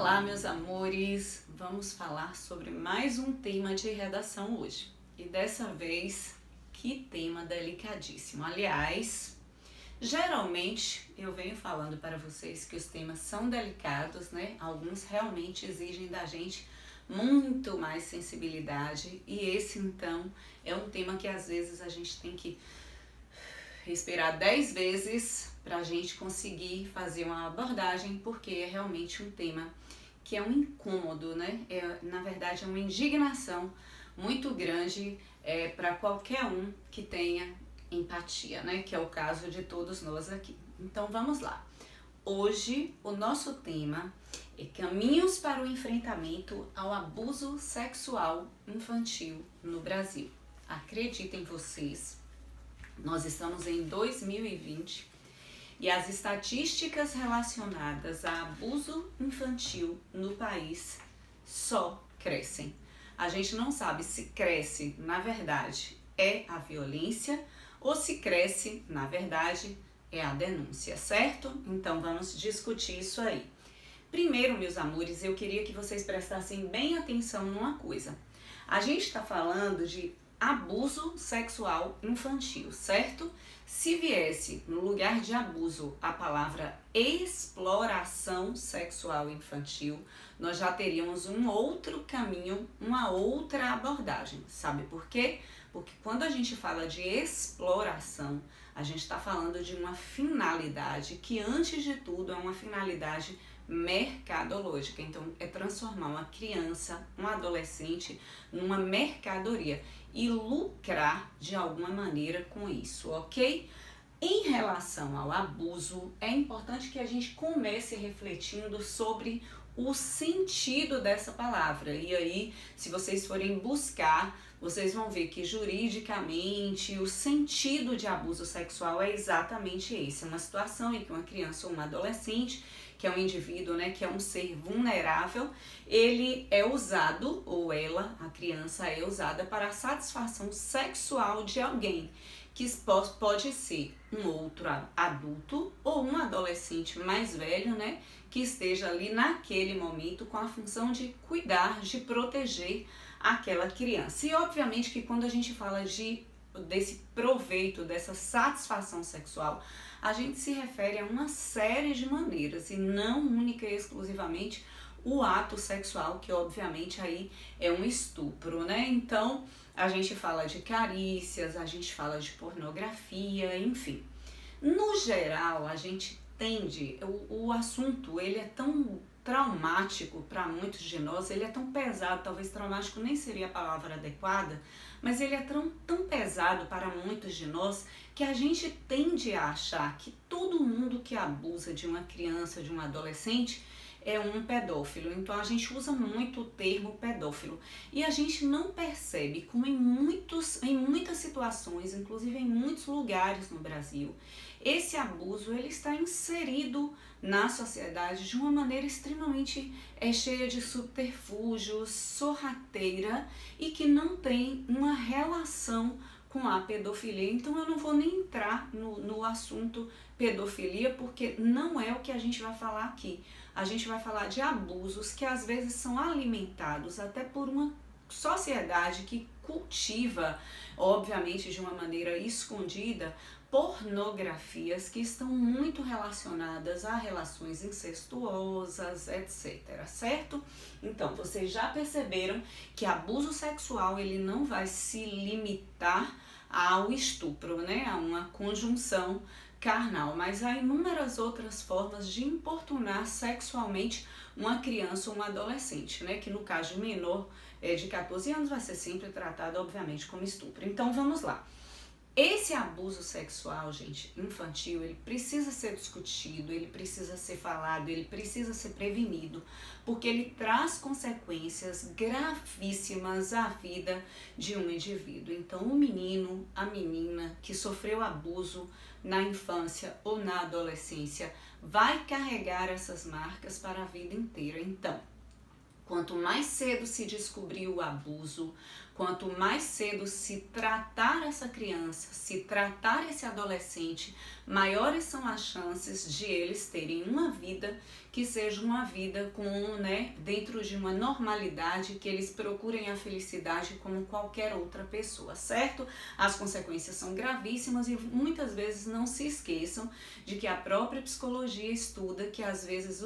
Olá, meus amores! Vamos falar sobre mais um tema de redação hoje. E dessa vez, que tema delicadíssimo. Aliás, geralmente eu venho falando para vocês que os temas são delicados, né? Alguns realmente exigem da gente muito mais sensibilidade. E esse, então, é um tema que às vezes a gente tem que respirar 10 vezes para a gente conseguir fazer uma abordagem, porque é realmente um tema que é um incômodo, né? Na verdade, é uma indignação muito grande para qualquer um que tenha empatia, né? Que é o caso de todos nós aqui. Então, vamos lá. Hoje, o nosso tema é caminhos para o enfrentamento ao abuso sexual infantil no Brasil. Acreditem vocês, nós estamos em 2020 e as estatísticas relacionadas a abuso infantil no país só crescem. A gente não sabe se cresce, na verdade, é a violência ou se cresce, na verdade, é a denúncia, certo? Então vamos discutir isso aí. Primeiro, meus amores, eu queria que vocês prestassem bem atenção numa coisa. A gente está falando de abuso sexual infantil, certo? Se viesse no lugar de abuso a palavra exploração sexual infantil, nós já teríamos um outro caminho, uma outra abordagem. Sabe por quê? Porque quando a gente fala de exploração, a gente está falando de uma finalidade que, antes de tudo, é uma finalidade mercadológica. Então, é transformar uma criança, um adolescente, numa mercadoria e lucrar de alguma maneira com isso, ok? Em relação ao abuso, é importante que a gente comece refletindo sobre o sentido dessa palavra. E aí, se vocês forem buscar, vocês vão ver que juridicamente o sentido de abuso sexual é exatamente esse. É uma situação em que uma criança ou uma adolescente, que é um indivíduo, né, que é um ser vulnerável, ele é usado, ou ela, a criança, é usada para a satisfação sexual de alguém, que pode ser um outro adulto ou um adolescente mais velho, né, que esteja ali naquele momento com a função de cuidar, de proteger aquela criança. E obviamente que quando a gente fala desse proveito, dessa satisfação sexual, a gente se refere a uma série de maneiras e não única e exclusivamente o ato sexual, que obviamente aí é um estupro, né? Então, a gente fala de carícias, a gente fala de pornografia, enfim. No geral, a gente tende, o assunto, ele é tão traumático para muitos de nós, ele é tão pesado, talvez traumático nem seria a palavra adequada, mas ele é tão pesado para muitos de nós que a gente tende a achar que todo mundo que abusa de uma criança, de um adolescente, é um pedófilo. Então a gente usa muito o termo pedófilo e a gente não percebe como em muitas situações, inclusive em muitos lugares no Brasil, esse abuso ele está inserido na sociedade de uma maneira extremamente cheia de subterfúgios, sorrateira e que não tem uma relação com a pedofilia. Então eu não vou nem entrar no assunto pedofilia, porque não é o que a gente vai falar aqui. A gente vai falar de abusos que às vezes são alimentados até por uma sociedade que cultiva, obviamente de uma maneira escondida, pornografias que estão muito relacionadas a relações incestuosas, etc, certo? Então, vocês já perceberam que abuso sexual ele não vai se limitar ao estupro, né? A uma conjunção carnal, mas há inúmeras outras formas de importunar sexualmente uma criança ou um adolescente, né? Que no caso de menor de 14 anos vai ser sempre tratado, obviamente, como estupro. Então, vamos lá. Esse abuso sexual, gente, infantil, ele precisa ser discutido, ele precisa ser falado, ele precisa ser prevenido, porque ele traz consequências gravíssimas à vida de um indivíduo. Então, o menino, a menina que sofreu abuso na infância ou na adolescência vai carregar essas marcas para a vida inteira. Então, Quanto mais cedo se descobrir o abuso, quanto mais cedo se tratar essa criança, se tratar esse adolescente, maiores são as chances de eles terem uma vida que seja uma vida dentro de uma normalidade, que eles procurem a felicidade como qualquer outra pessoa, certo? As consequências são gravíssimas e muitas vezes não se esqueçam de que a própria psicologia estuda que às vezes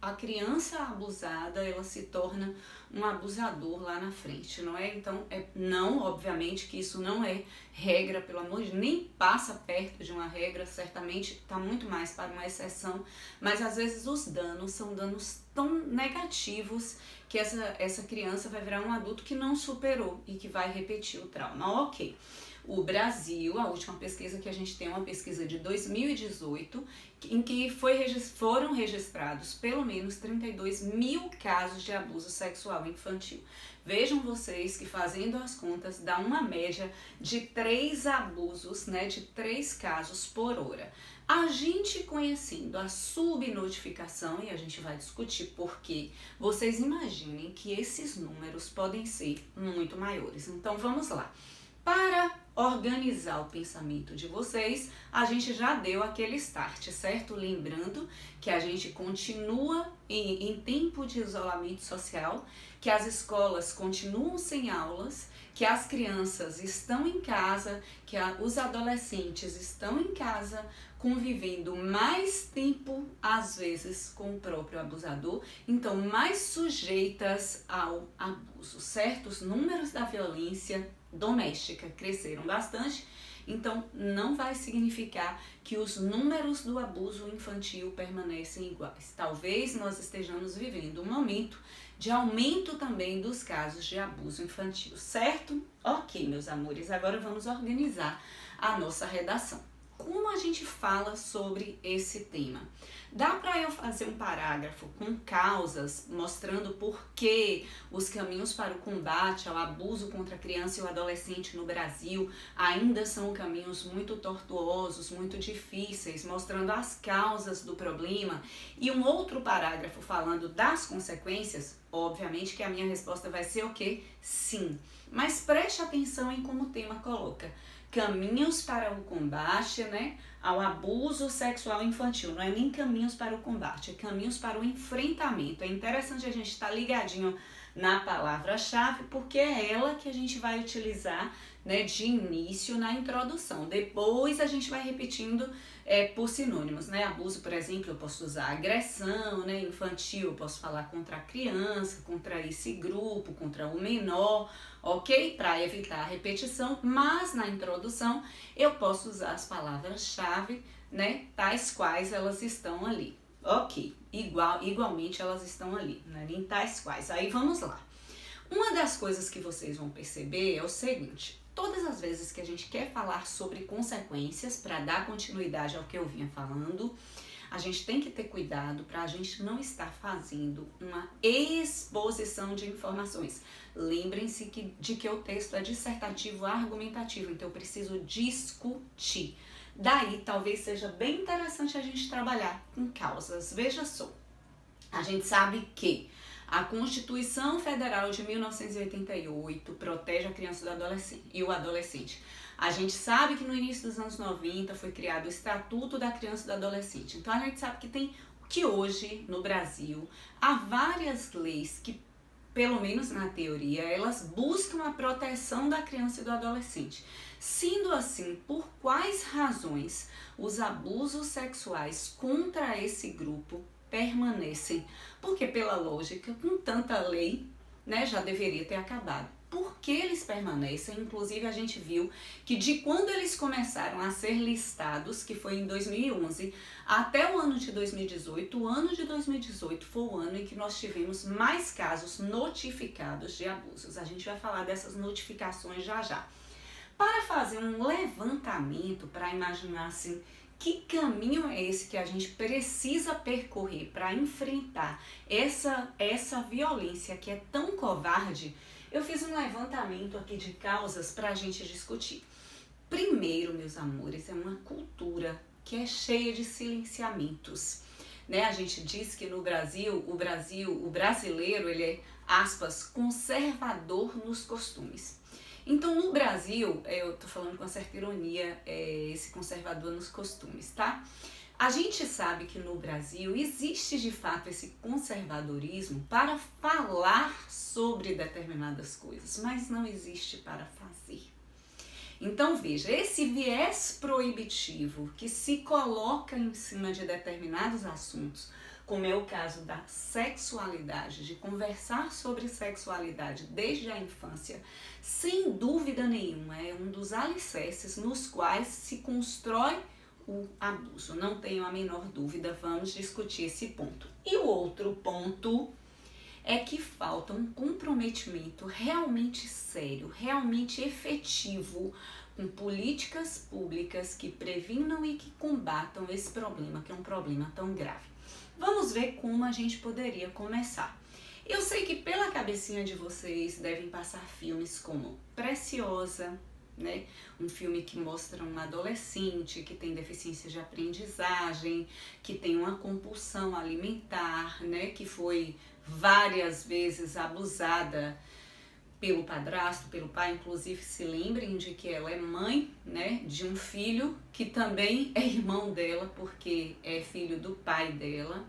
a criança abusada, ela se torna um abusador lá na frente, não é? Então, obviamente que isso não é regra, pelo amor de Deus, nem passa perto de uma regra, certamente está muito mais para uma exceção, mas às vezes os danos são danos tão negativos que essa criança vai virar um adulto que não superou e que vai repetir o trauma. Ok. O Brasil, a última pesquisa que a gente tem é uma pesquisa de 2018, em que foram registrados pelo menos 32 mil casos de abuso sexual infantil. Vejam vocês que, fazendo as contas, dá uma média de 3 abusos, de 3 casos por hora. A gente conhecendo a subnotificação, e a gente vai discutir por quê, vocês imaginem que esses números podem ser muito maiores. Então vamos lá. Para organizar o pensamento de vocês, a gente já deu aquele start, certo? Lembrando que a gente continua em tempo de isolamento social, que as escolas continuam sem aulas, que as crianças estão em casa, que os adolescentes estão em casa, convivendo mais tempo, às vezes, com o próprio abusador, então mais sujeitas ao abuso, certo? Os números da violência doméstica cresceram bastante, então não vai significar que os números do abuso infantil permanecem iguais. Talvez nós estejamos vivendo um momento de aumento também dos casos de abuso infantil, certo? Ok, meus amores, agora vamos organizar a nossa redação. Como a gente fala sobre esse tema? Dá para eu fazer um parágrafo com causas mostrando por que os caminhos para o combate ao abuso contra a criança e o adolescente no Brasil ainda são caminhos muito tortuosos, muito difíceis, mostrando as causas do problema, e um outro parágrafo falando das consequências? Obviamente que a minha resposta vai ser o quê? Sim. Mas preste atenção em como o tema coloca. Caminhos para o combate, ao abuso sexual infantil. Não é nem caminhos para o combate, é caminhos para o enfrentamento. É interessante a gente estar ligadinho na palavra-chave, porque é ela que a gente vai utilizar, de início na introdução. Depois a gente vai repetindo por sinônimos, Abuso, por exemplo, eu posso usar agressão, infantil, eu posso falar contra a criança, contra esse grupo, contra o menor, ok? Para evitar a repetição, mas na introdução eu posso usar as palavras-chave, tais quais elas estão ali. Ok, igualmente elas estão ali, nem tais quais. Aí vamos lá. Uma das coisas que vocês vão perceber é o seguinte: todas as vezes que a gente quer falar sobre consequências, para dar continuidade ao que eu vinha falando, a gente tem que ter cuidado para a gente não estar fazendo uma exposição de informações. Lembrem-se de que o texto é dissertativo argumentativo, então eu preciso discutir. Daí, talvez seja bem interessante a gente trabalhar com causas. Veja só, a gente sabe que a Constituição Federal de 1988 protege a criança e o adolescente. A gente sabe que no início dos anos 90 foi criado o Estatuto da Criança e do Adolescente. Então a gente sabe que hoje no Brasil há várias leis que, pelo menos na teoria, elas buscam a proteção da criança e do adolescente. Sendo assim, por quais razões os abusos sexuais contra esse grupo permanecem? Porque, pela lógica, com tanta lei, já deveria ter acabado. Por que eles permanecem? Inclusive, a gente viu que de quando eles começaram a ser listados, que foi em 2011, até o ano de 2018, o ano de 2018 foi o ano em que nós tivemos mais casos notificados de abusos. A gente vai falar dessas notificações já já. Para fazer um levantamento, para imaginar assim, que caminho é esse que a gente precisa percorrer para enfrentar essa violência que é tão covarde, eu fiz um levantamento aqui de causas para a gente discutir. Primeiro, meus amores, é uma cultura que é cheia de silenciamentos. né? A gente diz que no Brasil, o brasileiro, ele é, aspas, conservador nos costumes. Então, no Brasil, eu tô falando com certa ironia, esse conservador nos costumes, tá? A gente sabe que no Brasil existe de fato esse conservadorismo para falar sobre determinadas coisas, mas não existe para fazer. Então veja, esse viés proibitivo que se coloca em cima de determinados assuntos, como é o caso da sexualidade, de conversar sobre sexualidade desde a infância, sem dúvida nenhuma, é um dos alicerces nos quais se constrói o abuso. Não tenho a menor dúvida, vamos discutir esse ponto. E o outro ponto é que falta um comprometimento realmente sério, realmente efetivo, com políticas públicas que previnam e que combatam esse problema, que é um problema tão grave. Vamos ver como a gente poderia começar. Eu sei que pela cabecinha de vocês devem passar filmes como Preciosa, né? Um filme que mostra uma adolescente que tem deficiência de aprendizagem, que tem uma compulsão alimentar, né? Que foi várias vezes abusada pelo padrasto, pelo pai. Inclusive, se lembrem de que ela é mãe, né, de um filho que também é irmão dela, porque é filho do pai dela.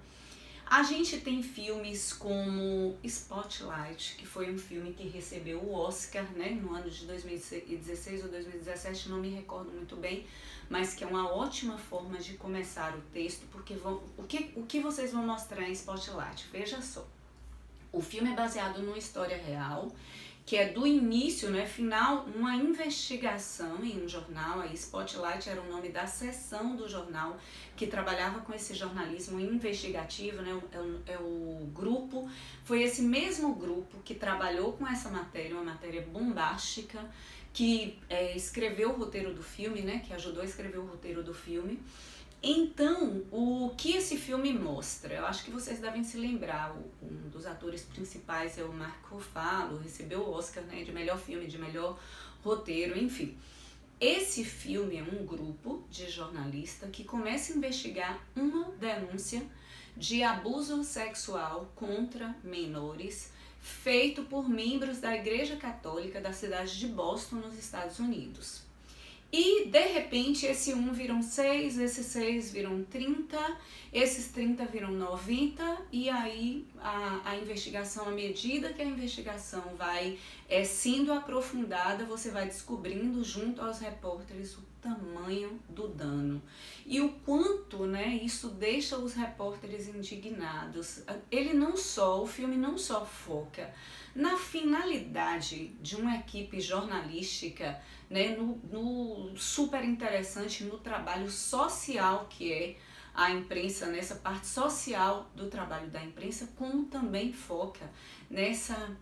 A gente tem filmes como Spotlight, que foi um filme que recebeu o Oscar, né, no ano de 2016 ou 2017, não me recordo muito bem, mas que é uma ótima forma de começar o texto, porque o que vocês vão mostrar em Spotlight? Veja só, o filme é baseado numa história real, que é do início, né, final, uma investigação em um jornal. A Spotlight era o nome da seção do jornal que trabalhava com esse jornalismo investigativo, né, o grupo, foi esse mesmo grupo que trabalhou com essa matéria, uma matéria bombástica, que escreveu o roteiro do filme, né, que ajudou a escrever o roteiro do filme. Então, o que esse filme mostra? Eu acho que vocês devem se lembrar, um dos atores principais é o Mark Ruffalo, recebeu o Oscar, né, de melhor filme, de melhor roteiro, enfim. Esse filme é um grupo de jornalistas que começa a investigar uma denúncia de abuso sexual contra menores feito por membros da Igreja Católica da cidade de Boston, nos Estados Unidos. E, de repente, esse 1 viram 6, esses 6 viram 30, esses 30 viram 90, e aí a investigação, à medida que a investigação vai sendo aprofundada, você vai descobrindo junto aos repórteres o tamanho do dano. E o quanto, né, isso deixa os repórteres indignados. O filme não só foca na finalidade de uma equipe jornalística, né, no super interessante, no trabalho social que é a imprensa, nessa parte social do trabalho da imprensa, como também foca nessa...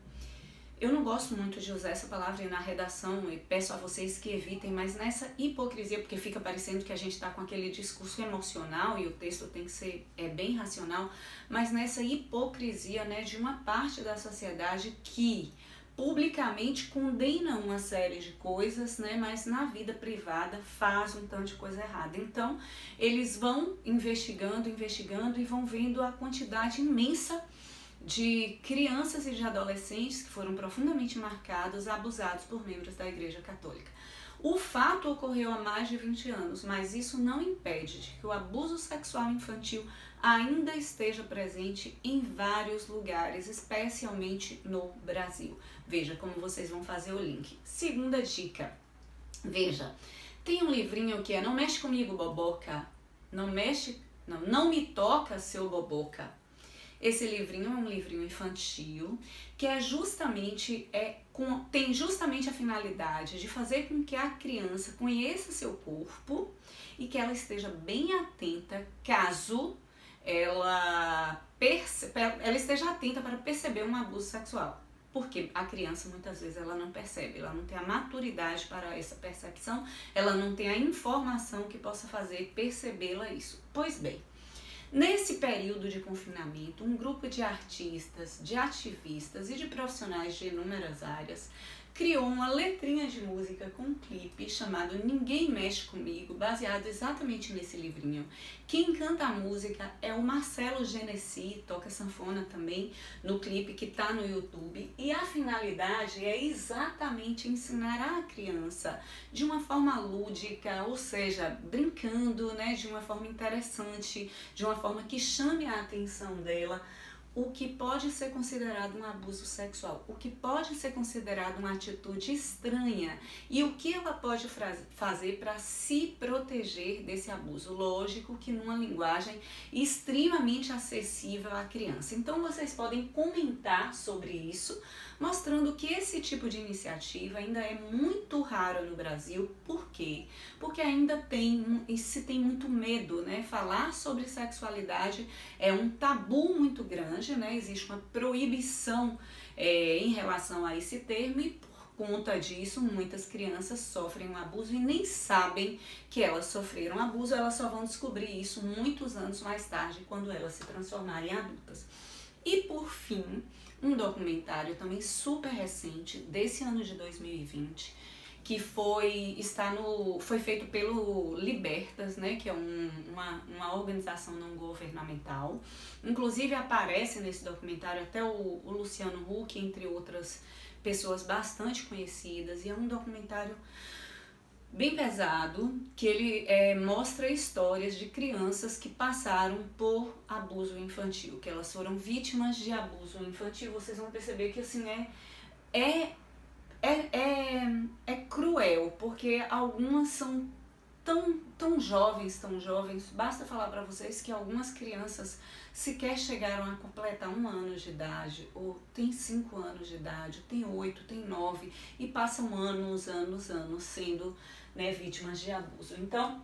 Eu não gosto muito de usar essa palavra na redação e peço a vocês que evitem, mas nessa hipocrisia, porque fica parecendo que a gente está com aquele discurso emocional e o texto tem que ser bem racional, mas nessa hipocrisia, né, de uma parte da sociedade que publicamente condena uma série de coisas, né, mas na vida privada faz um tanto de coisa errada. Então, eles vão investigando e vão vendo a quantidade imensa de crianças e de adolescentes que foram profundamente marcados, abusados por membros da Igreja Católica. O fato ocorreu há mais de 20 anos, mas isso não impede de que o abuso sexual infantil ainda esteja presente em vários lugares, especialmente no Brasil. Veja como vocês vão fazer o link. Segunda dica, veja, tem um livrinho que é Não Mexe Comigo, Boboca, não me toca, seu boboca. Esse livrinho é um livrinho infantil que tem justamente a finalidade de fazer com que a criança conheça seu corpo e que ela esteja bem atenta caso ela esteja atenta para perceber um abuso sexual. Porque a criança muitas vezes ela não percebe, ela não tem a maturidade para essa percepção, ela não tem a informação que possa fazer percebê-la isso. Pois bem, nesse período de confinamento, um grupo de artistas, de ativistas e de profissionais de inúmeras áreas criou uma letrinha de música com um clipe chamado Ninguém Mexe Comigo, baseado exatamente nesse livrinho. Quem canta a música é o Marcelo Genesi, toca sanfona também no clipe que está no YouTube, e a finalidade é exatamente ensinar a criança de uma forma lúdica, ou seja, brincando, né, de uma forma interessante, de uma forma que chame a atenção dela, o que pode ser considerado um abuso sexual, o que pode ser considerado uma atitude estranha e o que ela pode fazer para se proteger desse abuso. Lógico que numa linguagem extremamente acessível à criança. Então vocês podem comentar sobre isso, mostrando que esse tipo de iniciativa ainda é muito raro no Brasil. Por quê? Porque ainda se tem muito medo, né? Falar sobre sexualidade é um tabu muito grande, né? Existe uma proibição em relação a esse termo e por conta disso muitas crianças sofrem um abuso e nem sabem que elas sofreram abuso, elas só vão descobrir isso muitos anos mais tarde, quando elas se transformarem em adultas. E por fim, um documentário também super recente, desse ano de 2020, que foi feito pelo Libertas, né, que é uma organização não governamental. Inclusive aparece nesse documentário até o Luciano Huck, entre outras pessoas bastante conhecidas, e é um documentário bem pesado, que ele mostra histórias de crianças que passaram por abuso infantil, que elas foram vítimas de abuso infantil. Vocês vão perceber que assim é cruel, porque algumas são tão jovens, basta falar para vocês que algumas crianças sequer chegaram a completar 1 ano de idade, ou tem 5 anos de idade, tem 8, tem 9, e passam anos sendo, né, vítimas de abuso. Então,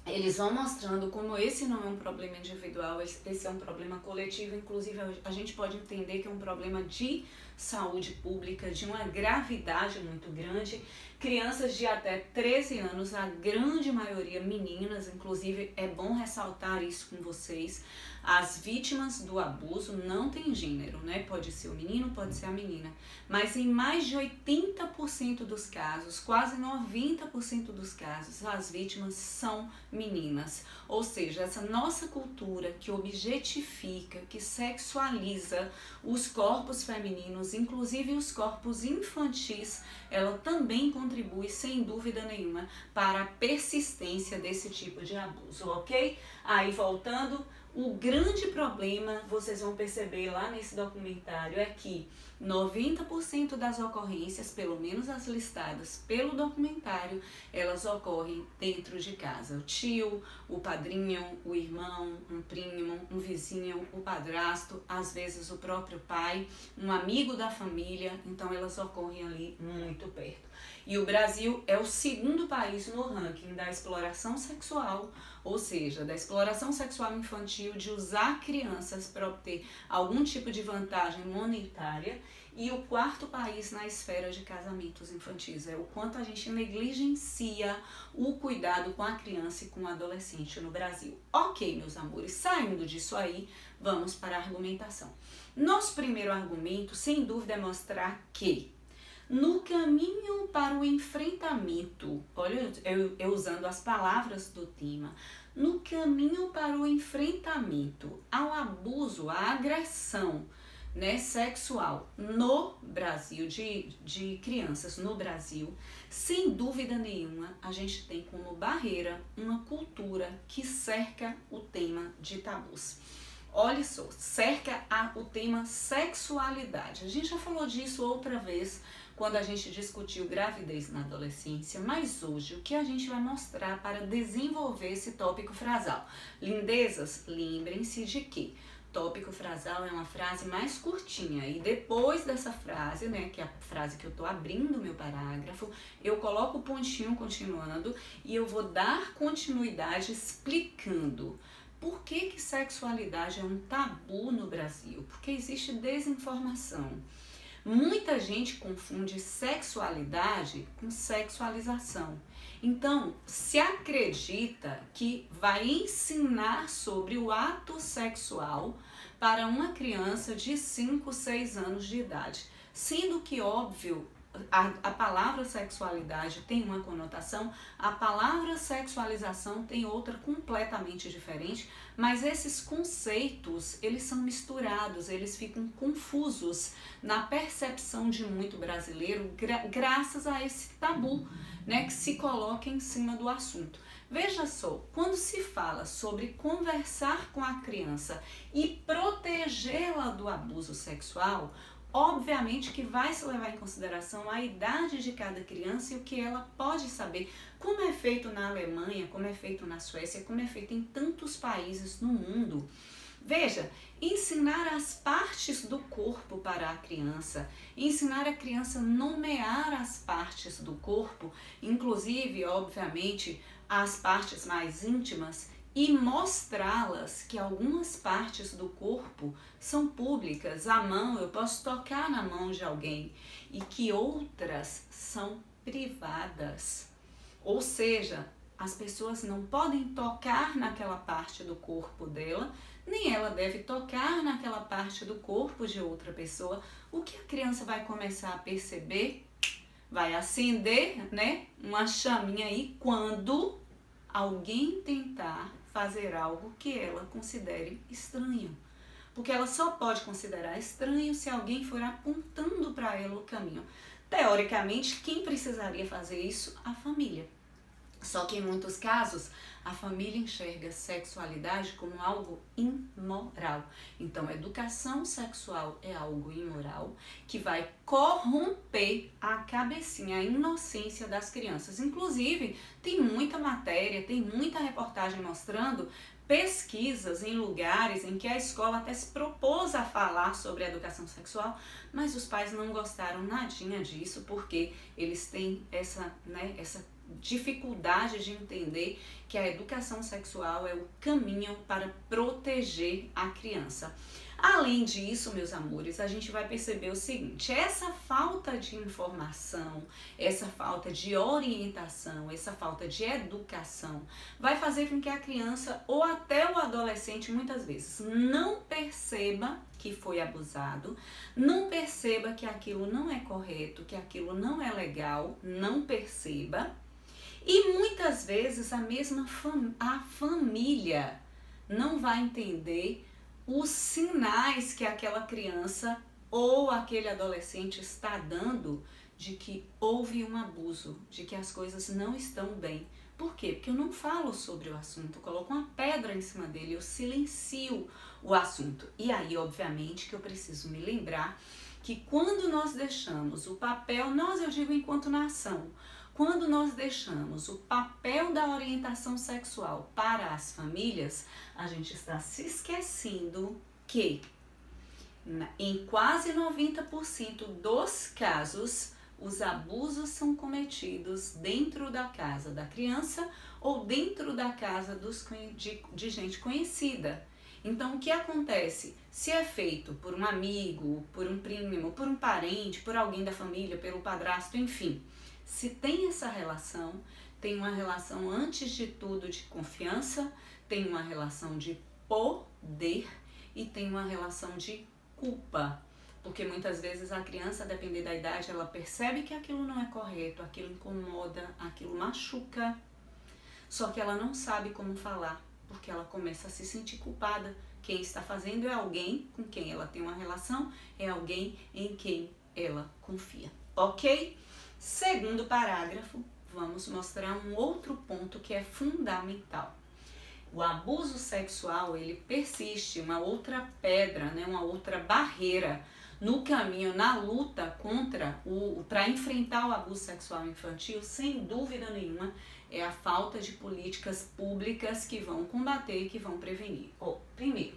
eles vão mostrando como esse não é um problema individual, esse é um problema coletivo. Inclusive a gente pode entender que é um problema de saúde pública, de uma gravidade muito grande. Crianças de até 13 anos, a grande maioria meninas, inclusive é bom ressaltar isso com vocês, as vítimas do abuso não tem gênero, né? Pode ser o menino, pode ser a menina, mas em mais de 80% dos casos, quase 90% dos casos, as vítimas são meninas. Ou seja, essa nossa cultura que objetifica, que sexualiza os corpos femininos, inclusive os corpos infantis, ela também contribui, sem dúvida nenhuma, para a persistência desse tipo de abuso, ok? Aí, voltando, o grande problema, vocês vão perceber lá nesse documentário, é que 90% das ocorrências, pelo menos as listadas pelo documentário, elas ocorrem dentro de casa. O tio, o padrinho, o irmão, um primo, um vizinho, o padrasto, às vezes o próprio pai, um amigo da família, então elas ocorrem ali muito perto. E o Brasil é o 2º país no ranking da exploração sexual, ou seja, da exploração sexual infantil, de usar crianças para obter algum tipo de vantagem monetária, e o 4º país na esfera de casamentos infantis. É o quanto a gente negligencia o cuidado com a criança e com o adolescente no Brasil. Ok, meus amores, saindo disso aí, vamos para a argumentação. Nosso primeiro argumento, sem dúvida, é mostrar que no caminho para o enfrentamento, olha eu usando as palavras do tema, no caminho para o enfrentamento ao abuso, à agressão, né, sexual no Brasil, de crianças no Brasil, sem dúvida nenhuma, a gente tem como barreira uma cultura que cerca o tema de tabus. Olha só, cerca o tema sexualidade. A gente já falou disso outra vez, quando a gente discutiu gravidez na adolescência, mas hoje o que a gente vai mostrar para desenvolver esse tópico frasal? Lindezas, lembrem-se de que tópico frasal é uma frase mais curtinha, e depois dessa frase, né, que é a frase que eu tô abrindo o meu parágrafo, eu coloco o pontinho continuando e eu vou dar continuidade explicando por que sexualidade é um tabu no Brasil, porque existe desinformação. Muita gente confunde sexualidade com sexualização. Então, se acredita que vai ensinar sobre o ato sexual para uma criança de 5, 6 anos de idade. Sendo que, óbvio, a palavra sexualidade tem uma conotação, a palavra sexualização tem outra completamente diferente, mas esses conceitos, eles são misturados, eles ficam confusos na percepção de muito brasileiro, graças a esse tabu, né, que se coloca em cima do assunto. Veja só, quando se fala sobre conversar com a criança e protegê-la do abuso sexual, obviamente que vai se levar em consideração a idade de cada criança e o que ela pode saber, como é feito na Alemanha, como é feito na Suécia, como é feito em tantos países no mundo. Veja, ensinar as partes do corpo para a criança, ensinar a criança a nomear as partes do corpo, inclusive, obviamente, as partes mais íntimas, e mostrá-las que algumas partes do corpo são públicas, a mão, eu posso tocar na mão de alguém, e que outras são privadas. Ou seja, as pessoas não podem tocar naquela parte do corpo dela, nem ela deve tocar naquela parte do corpo de outra pessoa. O que a criança vai começar a perceber, vai acender, né, uma chaminha aí quando alguém tentar fazer algo que ela considere estranho. Porque ela só pode considerar estranho se alguém for apontando para ela o caminho. Teoricamente, quem precisaria fazer isso? A família. Só que em muitos casos, a família enxerga sexualidade como algo imoral. Então, a educação sexual é algo imoral que vai corromper a cabecinha, a inocência das crianças. Inclusive, tem muita matéria, tem muita reportagem mostrando pesquisas em lugares em que a escola até se propôs a falar sobre a educação sexual, mas os pais não gostaram nadinha disso, porque eles têm essa dificuldade de entender que a educação sexual é o caminho para proteger a criança. Além disso, meus amores, a gente vai perceber o seguinte: essa falta de informação, essa falta de orientação, essa falta de educação vai fazer com que a criança ou até o adolescente muitas vezes não perceba que foi abusado, não perceba que aquilo não é correto, que aquilo não é legal, não perceba. E muitas vezes a família não vai entender os sinais que aquela criança ou aquele adolescente está dando de que houve um abuso, de que as coisas não estão bem. Por quê? Porque eu não falo sobre o assunto, eu coloco uma pedra em cima dele, eu silencio o assunto. E aí, obviamente, que eu preciso me lembrar que quando nós deixamos o papel, eu digo enquanto nação, quando nós deixamos o papel da orientação sexual para as famílias, a gente está se esquecendo que em quase 90% dos casos, os abusos são cometidos dentro da casa da criança ou dentro da casa de gente conhecida. Então, o que acontece? Se é feito por um amigo, por um primo, por um parente, por alguém da família, pelo padrasto, enfim, se tem essa relação, tem uma relação antes de tudo de confiança, tem uma relação de poder e tem uma relação de culpa. Porque muitas vezes a criança, a depender da idade, ela percebe que aquilo não é correto, aquilo incomoda, aquilo machuca, só que ela não sabe como falar, porque ela começa a se sentir culpada. Quem está fazendo é alguém com quem ela tem uma relação, é alguém em quem ela confia, ok? Segundo parágrafo, vamos mostrar um outro ponto que é fundamental. O abuso sexual, ele persiste, uma outra pedra, né, uma outra barreira no caminho, na luta para enfrentar o abuso sexual infantil, sem dúvida nenhuma, é a falta de políticas públicas que vão combater e que vão prevenir. Primeiro,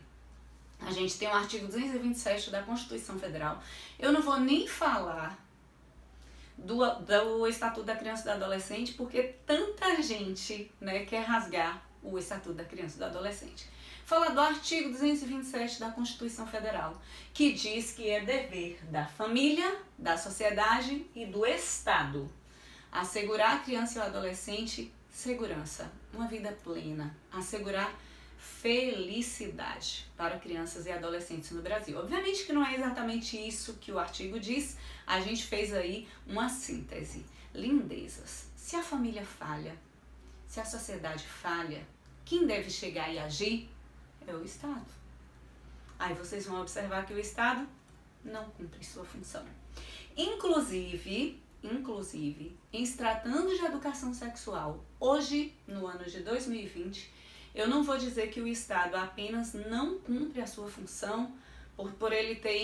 a gente tem o artigo 227 da Constituição Federal. Eu não vou nem falar do Estatuto da Criança e do Adolescente, porque tanta gente, né, quer rasgar o Estatuto da Criança e do Adolescente. Fala do artigo 227 da Constituição Federal, que diz que é dever da família, da sociedade e do Estado assegurar à criança e ao adolescente segurança, uma vida plena, assegurar felicidade para crianças e adolescentes no Brasil. Obviamente que não é exatamente isso que o artigo diz, a gente fez aí uma síntese. Lindezas, se a família falha, se a sociedade falha, quem deve chegar e agir é o Estado. Aí vocês vão observar que o Estado não cumpre sua função. Inclusive, em se tratando de educação sexual, hoje, no ano de 2020, eu não vou dizer que o Estado apenas não cumpre a sua função por ele ter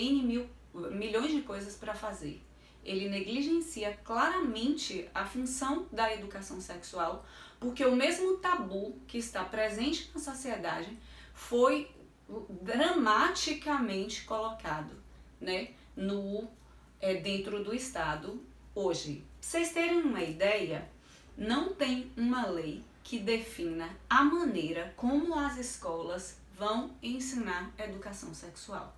milhões de coisas para fazer. Ele negligencia claramente a função da educação sexual, porque o mesmo tabu que está presente na sociedade foi dramaticamente colocado, né, dentro do Estado hoje. Pra vocês terem uma ideia, não tem uma lei que defina a maneira como as escolas vão ensinar educação sexual.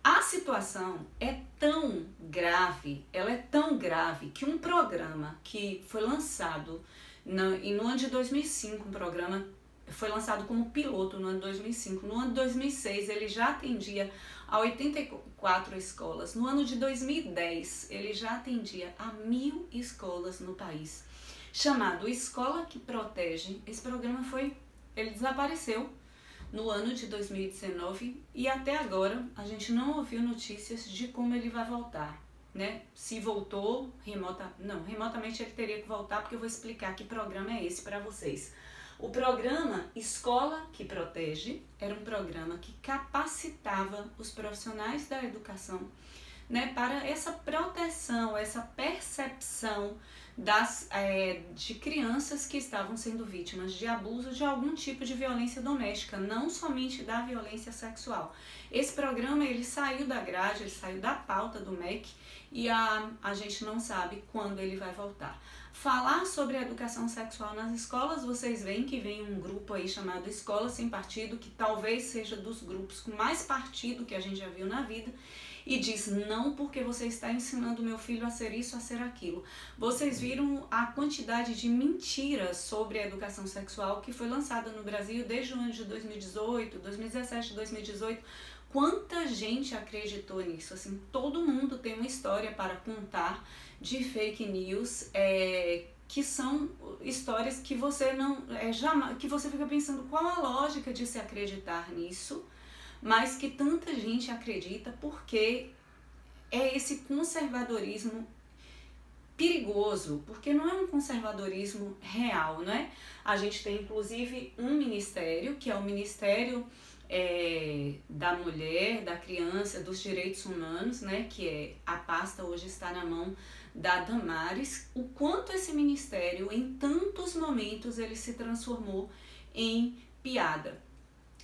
A situação é tão grave, ela é tão grave que um programa que foi lançado no ano de 2005, um programa foi lançado como piloto no ano de 2005, no ano de 2006 ele já atendia a 84 escolas, no ano de 2010 ele já atendia a 1.000 escolas no país, chamado Escola que Protege. Esse programa ele desapareceu no ano de 2019 e até agora a gente não ouviu notícias de como ele vai voltar, né? Se voltou, remotamente ele teria que voltar, porque eu vou explicar que programa é esse para vocês. O programa Escola que Protege era um programa que capacitava os profissionais da educação, né, para essa proteção, essa percepção de crianças que estavam sendo vítimas de abuso de algum tipo de violência doméstica, não somente da violência sexual. Esse programa ele saiu da grade, ele saiu da pauta do MEC e a gente não sabe quando ele vai voltar. Falar sobre a educação sexual nas escolas, vocês veem que vem um grupo aí chamado Escola Sem Partido, que talvez seja dos grupos com mais partido que a gente já viu na vida, e diz, não porque você está ensinando meu filho a ser isso, a ser aquilo. Vocês viram a quantidade de mentiras sobre a educação sexual que foi lançada no Brasil desde o ano de 2018, 2017, 2018. Quanta gente acreditou nisso? Assim, todo mundo tem uma história para contar de fake news, que são histórias que você que você fica pensando qual a lógica de se acreditar nisso, mas que tanta gente acredita porque é esse conservadorismo perigoso, porque não é um conservadorismo real, né? A gente tem inclusive um ministério, que é o Ministério da Mulher, da Criança, dos Direitos Humanos, né? Que a pasta hoje está na mão da Damares. O quanto esse ministério, em tantos momentos, ele se transformou em piada.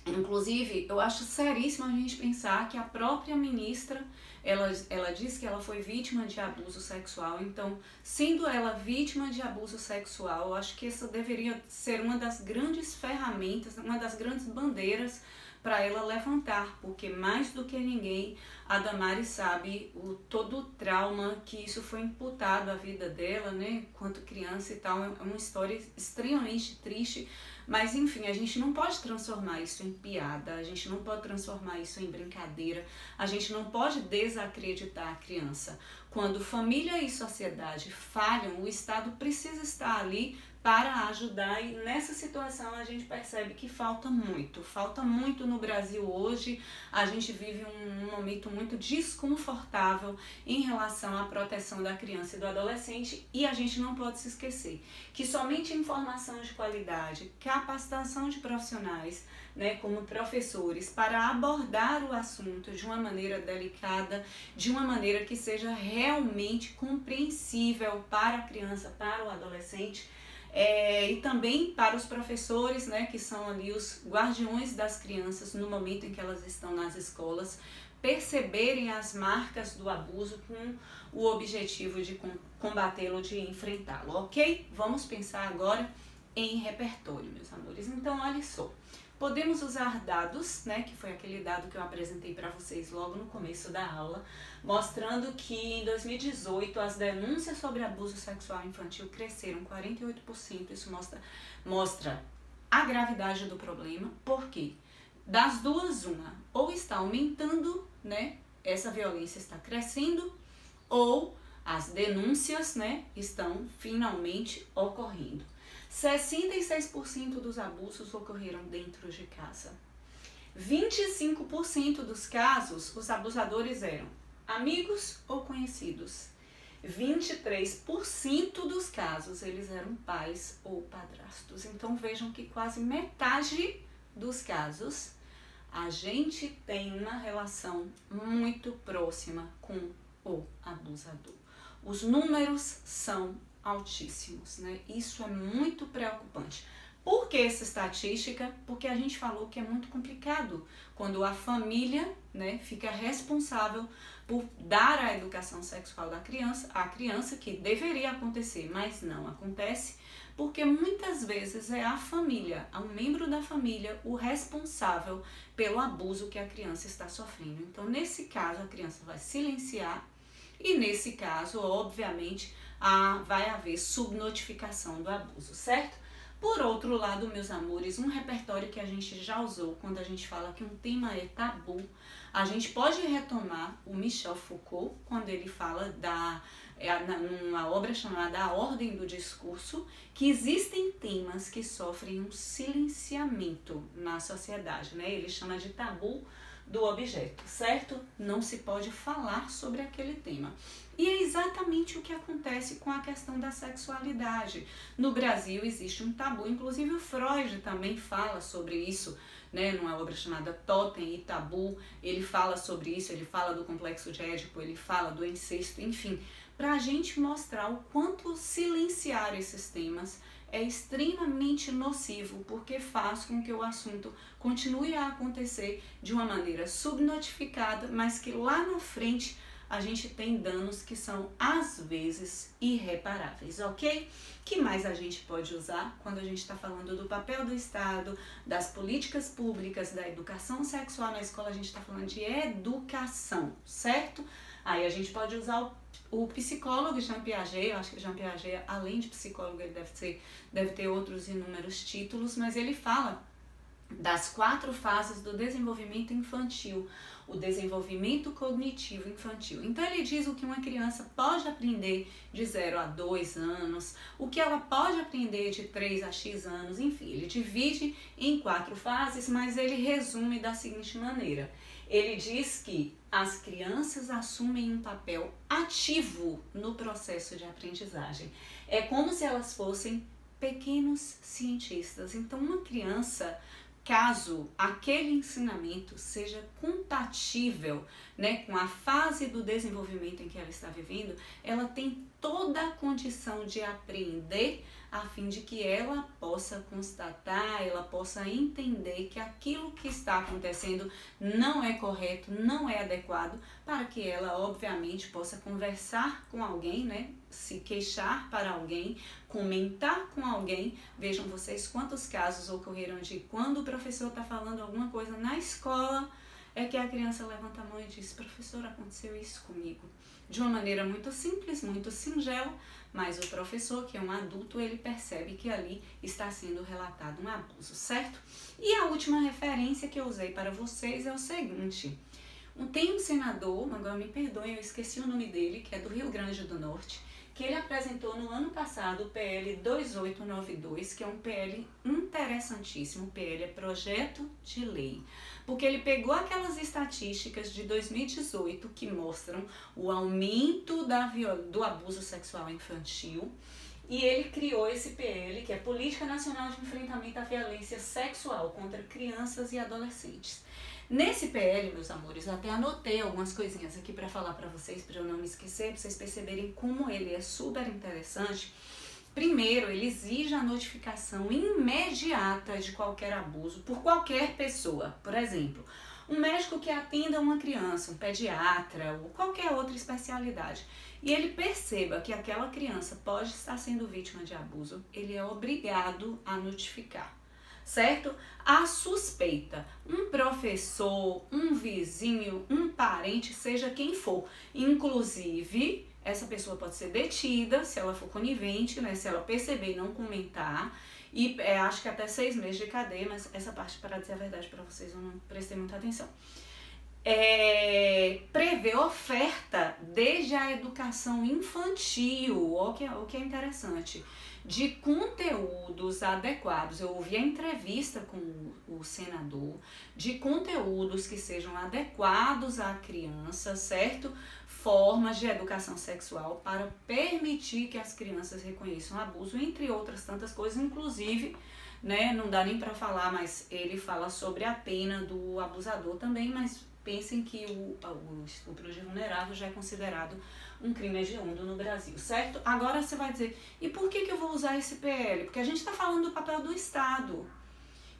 Inclusive, eu acho seríssimo a gente pensar que a própria ministra, ela diz que ela foi vítima de abuso sexual. Então, sendo ela vítima de abuso sexual, eu acho que essa deveria ser uma das grandes ferramentas, uma das grandes bandeiras para ela levantar, porque mais do que ninguém, a Damares sabe todo o trauma que isso foi imputado à vida dela, né, quanto criança e tal. É uma história extremamente triste, mas enfim, a gente não pode transformar isso em piada, a gente não pode transformar isso em brincadeira, a gente não pode desacreditar a criança. Quando família e sociedade falham, o Estado precisa estar ali para ajudar, e nessa situação a gente percebe que falta muito no Brasil hoje. A gente vive um momento muito desconfortável em relação à proteção da criança e do adolescente, e a gente não pode se esquecer que somente informação de qualidade, capacitação de profissionais, né, como professores, para abordar o assunto de uma maneira delicada, de uma maneira que seja realmente compreensível para a criança, para o adolescente, e também para os professores, né, que são ali os guardiões das crianças no momento em que elas estão nas escolas, perceberem as marcas do abuso com o objetivo de combatê-lo, de enfrentá-lo, ok? Vamos pensar agora em repertório, meus amores. Então, olha só. Podemos usar dados, né, que foi aquele dado que eu apresentei para vocês logo no começo da aula, mostrando que em 2018 as denúncias sobre abuso sexual infantil cresceram 48%. Isso mostra a gravidade do problema, porque das duas, uma, ou está aumentando, né, essa violência está crescendo, ou as denúncias, né, estão finalmente ocorrendo. 66% dos abusos ocorreram dentro de casa. 25% dos casos, os abusadores eram amigos ou conhecidos. 23% dos casos, eles eram pais ou padrastos. Então vejam que quase metade dos casos, a gente tem uma relação muito próxima com o abusador. Os números são altíssimos, né? Isso é muito preocupante. Por que essa estatística? Porque a gente falou que é muito complicado quando a família, né, fica responsável por dar a educação sexual da criança, a criança, que deveria acontecer, mas não acontece, porque muitas vezes é a família, um membro da família, o responsável pelo abuso que a criança está sofrendo. Então, nesse caso, a criança vai silenciar e, nesse caso, obviamente, vai haver subnotificação do abuso, certo? Por outro lado, meus amores, um repertório que a gente já usou quando a gente fala que um tema é tabu, a gente pode retomar o Michel Foucault, quando ele fala numa obra chamada A Ordem do Discurso, que existem temas que sofrem um silenciamento na sociedade, né? Ele chama de tabu do objeto, certo? Não se pode falar sobre aquele tema. E é exatamente o que acontece com a questão da sexualidade. No Brasil existe um tabu, inclusive o Freud também fala sobre isso, né, numa obra chamada Totem e Tabu. Ele fala sobre isso, ele fala do complexo de Édipo, ele fala do incesto, enfim, para a gente mostrar o quanto silenciar esses temas é extremamente nocivo, porque faz com que o assunto continue a acontecer de uma maneira subnotificada, mas que lá na frente a gente tem danos que são, às vezes, irreparáveis, ok? Que mais a gente pode usar quando a gente está falando do papel do Estado, das políticas públicas, da educação sexual na escola? A gente está falando de educação, certo? Aí a gente pode usar o psicólogo Jean Piaget. Eu acho que Jean Piaget, além de psicólogo, ele deve ter outros inúmeros títulos, mas ele fala das 4 fases do desenvolvimento infantil, o desenvolvimento cognitivo infantil. Então ele diz o que uma criança pode aprender de 0 a 2 anos, o que ela pode aprender de 3 a X anos, enfim, ele divide em 4 fases, mas ele resume da seguinte maneira. Ele diz que as crianças assumem um papel ativo no processo de aprendizagem. É como se elas fossem pequenos cientistas. Então, uma criança, caso aquele ensinamento seja compatível, né, com a fase do desenvolvimento em que ela está vivendo, ela tem toda a condição de aprender a fim de que ela possa constatar, ela possa entender que aquilo que está acontecendo não é correto, não é adequado, para que ela, obviamente, possa conversar com alguém, né, se queixar para alguém, comentar com alguém. Vejam vocês quantos casos ocorreram de quando o professor está falando alguma coisa na escola, é que a criança levanta a mão e diz: professor, aconteceu isso comigo. De uma maneira muito simples, muito singela, mas o professor, que é um adulto, ele percebe que ali está sendo relatado um abuso, certo? E a última referência que eu usei para vocês é o seguinte: tem um senador, agora me perdoem, eu esqueci o nome dele, que é do Rio Grande do Norte, que ele apresentou no ano passado o PL 2892, que é um PL interessantíssimo. O PL é projeto de lei, porque ele pegou aquelas estatísticas de 2018 que mostram o aumento do abuso sexual infantil, e ele criou esse PL, que é Política Nacional de Enfrentamento à Violência Sexual contra Crianças e Adolescentes. Nesse PL, meus amores, eu até anotei algumas coisinhas aqui para falar para vocês, para eu não me esquecer, para vocês perceberem como ele é super interessante. Primeiro, ele exige a notificação imediata de qualquer abuso por qualquer pessoa. Por exemplo, um médico que atenda uma criança, um pediatra ou qualquer outra especialidade, e ele perceba que aquela criança pode estar sendo vítima de abuso, ele é obrigado a notificar. Certo? A suspeita, um professor, um vizinho, um parente, seja quem for. Inclusive, essa pessoa pode ser detida se ela for conivente, né? Se ela perceber e não comentar. e acho que até 6 meses de cadeia, mas essa parte, para dizer a verdade para vocês, eu não prestei muita atenção. Prevê oferta desde a educação infantil, o que é interessante, de conteúdos adequados. Eu ouvi a entrevista com o senador, de conteúdos que sejam adequados à criança, certo? Formas de educação sexual para permitir que as crianças reconheçam abuso, entre outras tantas coisas, inclusive, né, não dá nem para falar, mas ele fala sobre a pena do abusador também, mas pensem que o estupro de vulnerável já é considerado um crime hediondo no Brasil, certo? Agora você vai dizer, e por que eu vou usar esse PL? Porque a gente está falando do papel do Estado.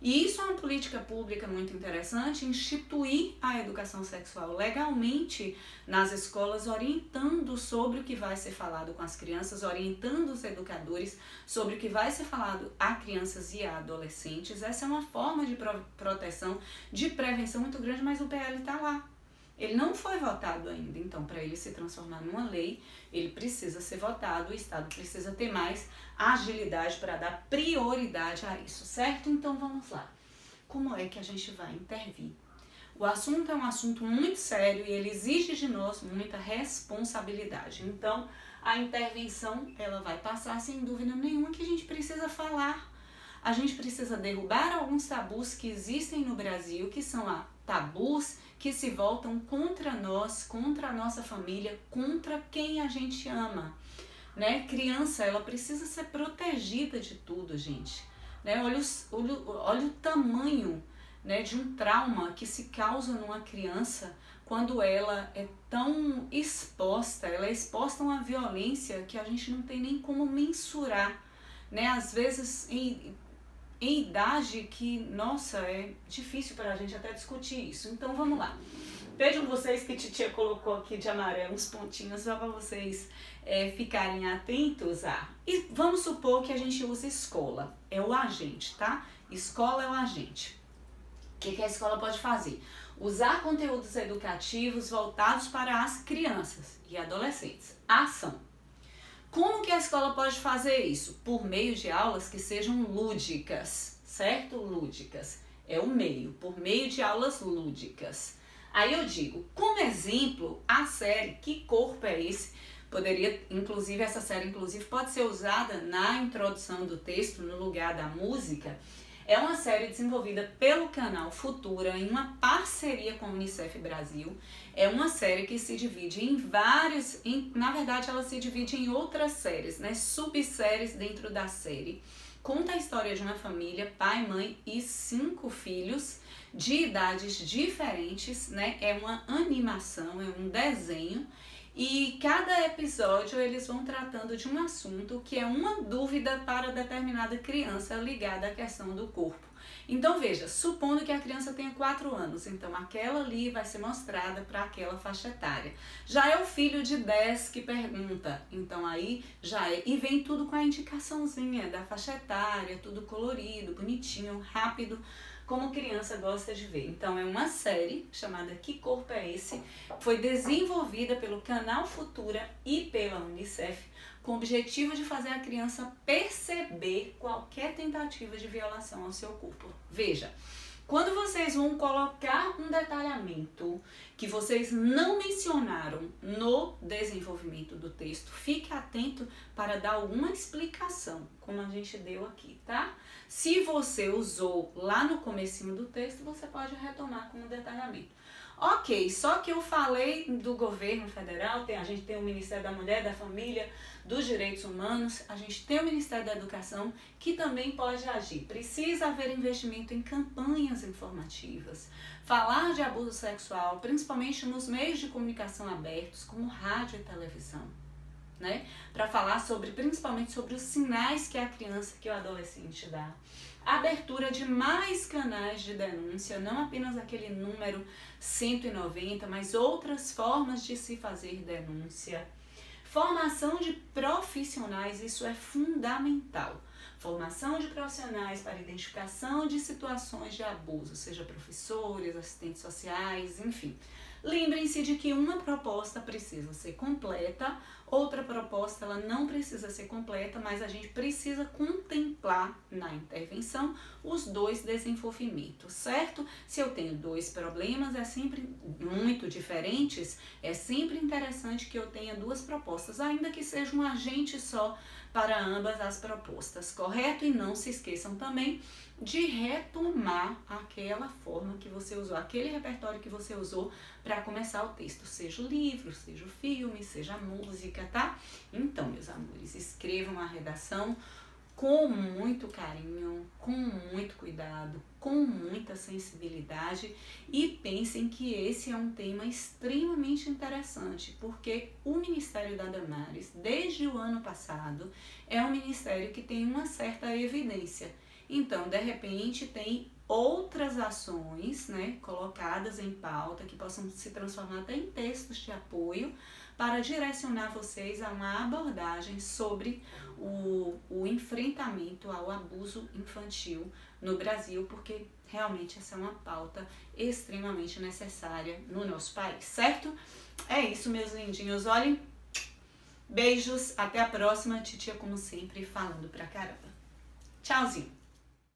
E isso é uma política pública muito interessante, instituir a educação sexual legalmente nas escolas, orientando sobre o que vai ser falado com as crianças, orientando os educadores sobre o que vai ser falado a crianças e a adolescentes. Essa é uma forma de proteção, de prevenção muito grande, mas o PL está lá. Ele não foi votado ainda, então para ele se transformar numa lei, ele precisa ser votado, o Estado precisa ter mais agilidade para dar prioridade a isso, certo? Então vamos lá. Como é que a gente vai intervir? O assunto é um assunto muito sério e ele exige de nós muita responsabilidade. Então a intervenção, ela vai passar sem dúvida nenhuma que a gente precisa falar. A gente precisa derrubar alguns tabus que existem no Brasil, que são tabus que se voltam contra nós, contra a nossa família, contra quem a gente ama, né? Criança, ela precisa ser protegida de tudo, gente, né? Olha o tamanho, né, de um trauma que se causa numa criança quando ela é tão exposta, ela é exposta a uma violência que a gente não tem nem como mensurar, né? Às vezes em idade que, nossa, é difícil para a gente até discutir isso. Então vamos lá. Vejam vocês que titia colocou aqui de amarelo uns pontinhos só para vocês ficarem atentos E vamos supor que a gente usa escola, é o agente, tá? Escola é o agente. O que a escola pode fazer? Usar conteúdos educativos voltados para as crianças e adolescentes. Ação. Como que a escola pode fazer isso? Por meio de aulas que sejam lúdicas, certo? Lúdicas é o meio, por meio de aulas lúdicas. Aí eu digo, como exemplo, a série Que Corpo é Esse? Essa série inclusive pode ser usada na introdução do texto, no lugar da música. É uma série desenvolvida pelo canal Futura em uma parceria com a Unicef Brasil. É uma série que se divide na verdade ela se divide em outras séries, né? Subséries dentro da série. Conta a história de uma família, pai, mãe e 5 filhos de idades diferentes, né? É uma animação, é um desenho. E cada episódio eles vão tratando de um assunto que é uma dúvida para determinada criança ligada à questão do corpo. Então veja, supondo que a criança tenha 4 anos, então aquela ali vai ser mostrada para aquela faixa etária. Já é o filho de 10 que pergunta, então aí já é, e vem tudo com a indicaçãozinha da faixa etária, tudo colorido, bonitinho, rápido, como criança gosta de ver. Então é uma série chamada Que Corpo é Esse? Foi desenvolvida pelo canal Futura e pela Unicef com o objetivo de fazer a criança perceber qualquer tentativa de violação ao seu corpo. Veja, quando vocês vão colocar um detalhamento que vocês não mencionaram no desenvolvimento do texto, fique atento para dar alguma explicação, como a gente deu aqui, tá? Se você usou lá no comecinho do texto, você pode retomar com um detalhamento. Ok, só que eu falei do governo federal, a gente tem o Ministério da Mulher, da Família, dos Direitos Humanos, a gente tem o Ministério da Educação, que também pode agir. Precisa haver investimento em campanhas informativas, falar de abuso sexual, principalmente nos meios de comunicação abertos, como rádio e televisão, né? Para falar principalmente sobre os sinais que a criança, que o adolescente dá. Abertura de mais canais de denúncia, não apenas aquele número 190, mas outras formas de se fazer denúncia. Formação de profissionais, isso é fundamental. Formação de profissionais para identificação de situações de abuso, seja professores, assistentes sociais, enfim. Lembrem-se de que uma proposta precisa ser completa, outra proposta ela não precisa ser completa, mas a gente precisa contemplar na intervenção os dois desenvolvimentos, certo? Se eu tenho dois problemas sempre muito diferentes, é sempre interessante que eu tenha duas propostas, ainda que seja um agente só para ambas as propostas, correto? E não se esqueçam também de retomar aquela forma que você usou, aquele repertório que você usou para começar o texto, seja o livro, seja o filme, seja a música, tá? Então, meus amores, escrevam a redação com muito carinho, com muito cuidado, com muita sensibilidade e pensem que esse é um tema extremamente interessante, porque o Ministério da Damares, desde o ano passado, é um ministério que tem uma certa evidência. Então, de repente, tem outras ações, né, colocadas em pauta que possam se transformar até em textos de apoio para direcionar vocês a uma abordagem sobre o enfrentamento ao abuso infantil no Brasil, porque realmente essa é uma pauta extremamente necessária no nosso país, certo? É isso, meus lindinhos. Olhem, beijos, até a próxima. Titia, como sempre, falando pra caramba. Tchauzinho!